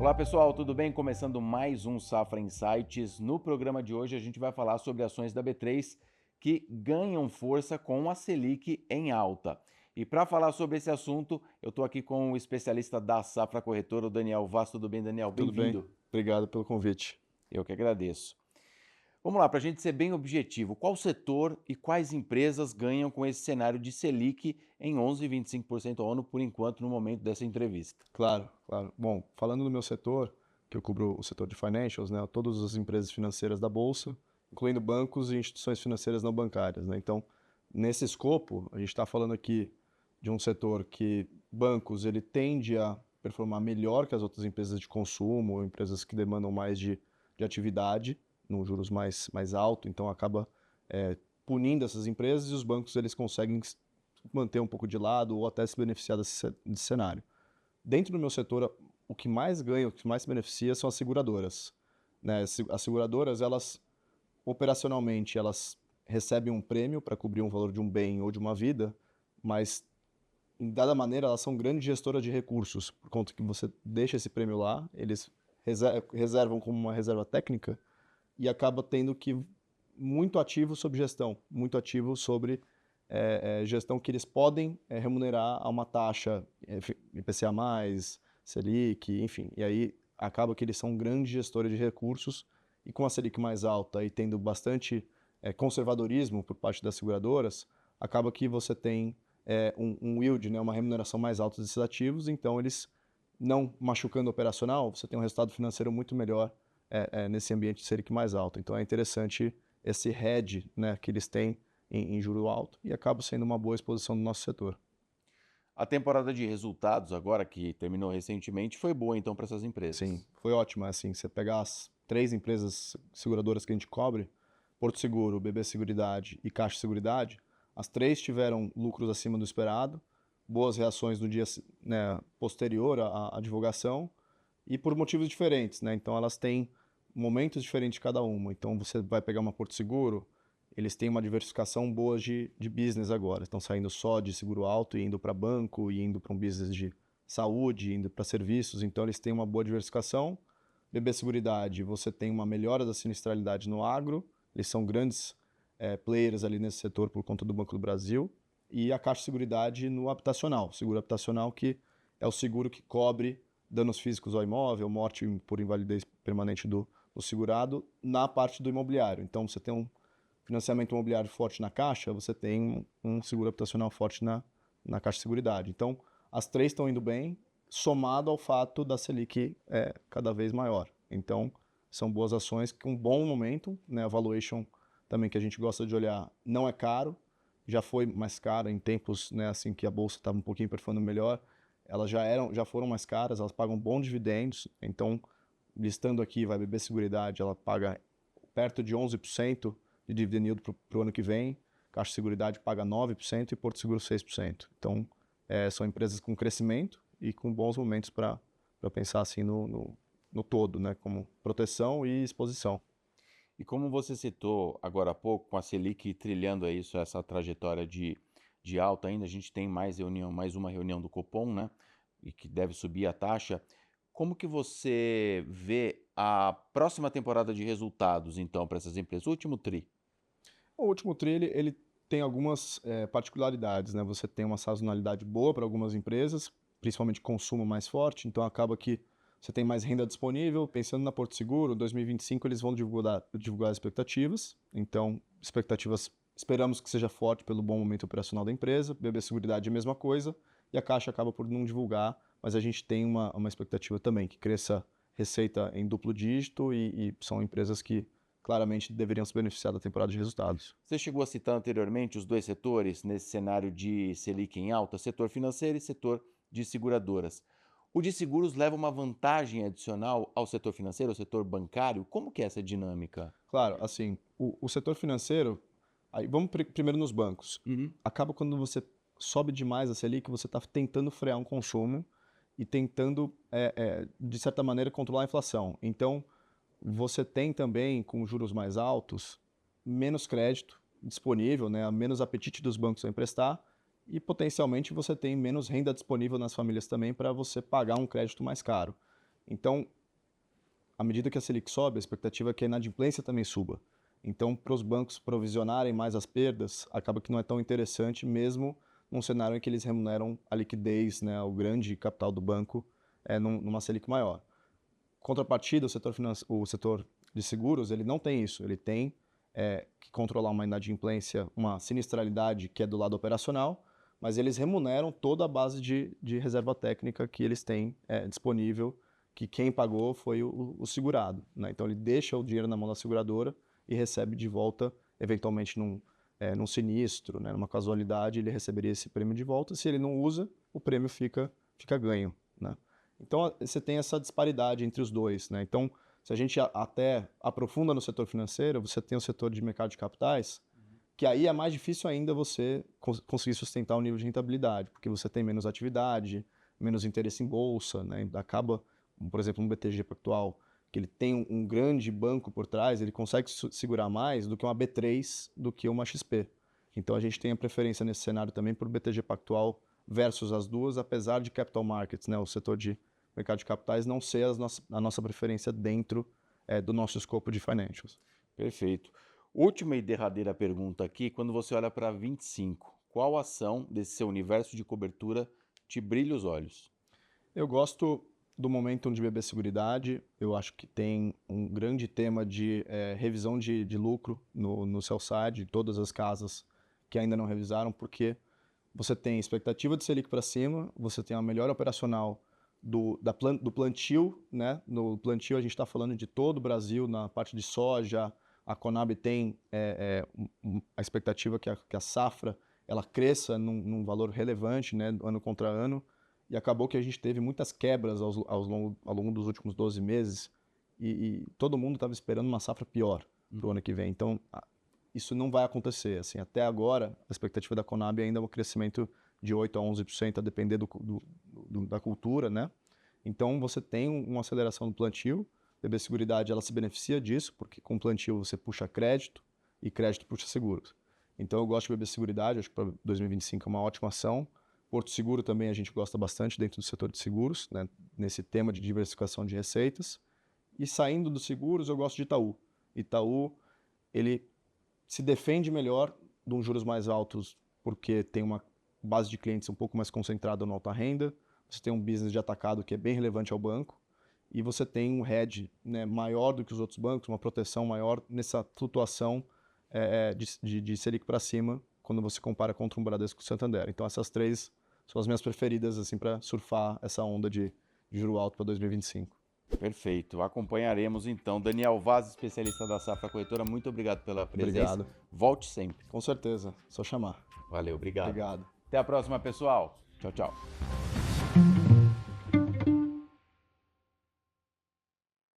Olá pessoal, tudo bem? Começando mais um Safra Insights. No programa de hoje a gente vai falar sobre ações da B3 que ganham força com a Selic em alta. E para falar sobre esse assunto, eu estou aqui com o especialista da Safra Corretora, o Daniel Vaz. Tudo bem, Daniel? Tudo bem? Bem-vindo. Obrigado pelo convite. Eu que agradeço. Vamos lá, para a gente ser bem objetivo, qual setor e quais empresas ganham com esse cenário de Selic em 11,25% ao ano por enquanto no momento dessa entrevista? Claro, claro. Bom, falando do meu setor, que eu cubro o setor de financials, né, todas as empresas financeiras da bolsa, incluindo bancos e instituições financeiras não bancárias, né? Então, nesse escopo, a gente está falando aqui de um setor que bancos ele tende a performar melhor que as outras empresas de consumo, ou empresas que demandam mais de atividade, num juros mais alto, então acaba punindo essas empresas e os bancos eles conseguem manter um pouco de lado ou até se beneficiar desse cenário. Dentro do meu setor, o que mais ganha, o que mais se beneficia são as seguradoras, né? As seguradoras, elas operacionalmente, elas recebem um prêmio para cobrir um valor de um bem ou de uma vida, mas em dada maneira elas são grandes gestoras de recursos, por conta que você deixa esse prêmio lá, eles reservam como uma reserva técnica e acaba tendo que muito ativo sobre gestão, muito ativo sobre gestão que eles podem remunerar a uma taxa IPCA+, Selic, enfim. E aí acaba que eles são grandes gestores de recursos e com a Selic mais alta e tendo bastante conservadorismo por parte das seguradoras, acaba que você tem um yield, né, uma remuneração mais alta desses ativos, então eles não machucando o operacional, você tem um resultado financeiro muito melhor nesse ambiente de Selic mais alto. Então é interessante esse hedge, né, que eles têm em juro alto e acaba sendo uma boa exposição do nosso setor. A temporada de resultados, agora que terminou recentemente, foi boa então para essas Sim, empresas. foi ótimo. Assim, você pegar as três empresas seguradoras que a gente cobre, Porto Seguro, BB Seguridade e Caixa Seguridade, as três tiveram lucros acima do esperado, boas reações no dia, né, posterior à divulgação e por motivos diferentes, né? Então elas têm momentos diferentes cada uma. Então você vai pegar uma Porto Seguro, eles têm uma diversificação boa de business agora. Estão saindo só de seguro alto e indo para banco, e indo para um business de saúde, indo para serviços. Então eles têm uma boa diversificação. BB Seguridade, você tem uma melhora da sinistralidade no agro. Eles são grandes players ali nesse setor por conta do Banco do Brasil. E a Caixa Seguridade no habitacional. Seguro habitacional que é o seguro que cobre danos físicos ao imóvel, morte por invalidez permanente do segurado na parte do imobiliário. Então você tem um financiamento imobiliário forte na Caixa, você tem um seguro habitacional forte na Caixa de Seguridade. Então, as três estão indo bem, somado ao fato da Selic cada vez maior. Então, são boas ações com um bom momento, né? A valuation também que a gente gosta de olhar não é caro, já foi mais cara em tempos, né, assim que a bolsa estava um pouquinho performando melhor, elas já foram mais caras, elas pagam bons dividendos, então listando aqui, vai BB Seguridade, ela paga perto de 11% de dividend yield para o ano que vem, Caixa de Seguridade paga 9% e Porto Seguro 6%. Então, são empresas com crescimento e com bons momentos para pensar assim no todo, né, como proteção e exposição. E como você citou agora há pouco, com a Selic trilhando aí essa trajetória de alta ainda, a gente tem mais uma reunião do Copom, né? E que deve subir a taxa. Como que você vê a próxima temporada de resultados, então, para essas empresas? O último TRI. O último tri, ele tem algumas particularidades, né? Você tem uma sazonalidade boa para algumas empresas, principalmente consumo mais forte, então acaba que você tem mais renda disponível. Pensando na Porto Seguro, 2025 eles vão divulgar as expectativas, então expectativas esperamos que seja forte pelo bom momento operacional da empresa. BB Seguridade é a mesma coisa, e a Caixa acaba por não divulgar, mas a gente tem uma expectativa também que cresça receita em duplo dígito e são empresas que claramente deveriam se beneficiar da temporada de resultados. Você chegou a citar anteriormente os dois setores nesse cenário de Selic em alta, setor financeiro e setor de seguradoras. O de seguros leva uma vantagem adicional ao setor financeiro, ao setor bancário? Como que é essa dinâmica? Claro, assim, o setor financeiro, aí vamos primeiro nos bancos. Uhum. Acaba quando você sobe demais a Selic, você está tentando frear um consumo e tentando, de certa maneira, controlar a inflação. Então, você tem também, com juros mais altos, menos crédito disponível, né, menos apetite dos bancos a emprestar e potencialmente você tem menos renda disponível nas famílias também para você pagar um crédito mais caro. Então, à medida que a Selic sobe, a expectativa é que a inadimplência também suba. Então, para os bancos provisionarem mais as perdas, acaba que não é tão interessante, mesmo num cenário em que eles remuneram a liquidez, né, o grande capital do banco, numa Selic maior. Contrapartida, o setor de seguros, ele não tem isso. Ele tem que controlar uma inadimplência, uma sinistralidade que é do lado operacional, mas eles remuneram toda a base de reserva técnica que eles têm disponível, que quem pagou foi o segurado, né? Então ele deixa o dinheiro na mão da seguradora e recebe de volta, eventualmente num sinistro, né? Numa casualidade, ele receberia esse prêmio de volta. Se ele não usa, o prêmio fica ganho, né? Então você tem essa disparidade entre os dois, né? Então, se a gente até aprofunda no setor financeiro, você tem o setor de mercado de capitais, que aí é mais difícil ainda você conseguir sustentar o nível de rentabilidade, porque você tem menos atividade, menos interesse em bolsa, né? Acaba, por exemplo, no BTG Pactual, que ele tem um grande banco por trás, ele consegue segurar mais do que uma B3, do que uma XP. Então a gente tem a preferência nesse cenário também por BTG Pactual versus as duas, apesar de capital markets, né, o setor de mercado de capitais, não ser a nossa preferência dentro do nosso escopo de financials. Perfeito. Última e derradeira pergunta aqui, quando você olha para 25, qual ação desse seu universo de cobertura te brilha os olhos? Eu gosto do Momentum de BB Seguridade, eu acho que tem um grande tema de revisão de lucro no sell side, todas as casas que ainda não revisaram, porque você tem expectativa de Selic para cima, você tem a melhor operacional do plantio, né? No plantio a gente está falando de todo o Brasil, na parte de soja, a Conab tem a expectativa que a safra ela cresça num valor relevante, né? Ano contra ano, e acabou que a gente teve muitas quebras ao longo dos últimos 12 meses e todo mundo estava esperando uma safra pior para o ano que vem. Então, isso não vai acontecer. Assim, até agora, a expectativa da Conab ainda é um crescimento de 8% a 11%, a depender da cultura, né? Então, você tem uma aceleração do plantio. A BB Seguridade ela se beneficia disso, porque com plantio você puxa crédito e crédito puxa seguros. Então, eu gosto de BB Seguridade, acho que para 2025 é uma ótima ação. Porto Seguro também a gente gosta bastante dentro do setor de seguros, né? Nesse tema de diversificação de receitas. E saindo dos seguros, eu gosto de Itaú. Itaú, ele se defende melhor de uns juros mais altos, porque tem uma base de clientes um pouco mais concentrada no alta renda, você tem um business de atacado que é bem relevante ao banco, e você tem um hedge, né, maior do que os outros bancos, uma proteção maior nessa flutuação de Selic para cima, quando você compara contra um Bradesco e o Santander. Então essas três são as minhas preferidas assim, para surfar essa onda de juro alto para 2025. Perfeito. Acompanharemos então. Daniel Vaz, especialista da Safra Corretora, muito obrigado pela presença. Obrigado. Volte sempre. Com certeza, só chamar. Valeu, obrigado. Obrigado. Até a próxima, pessoal. Tchau, tchau.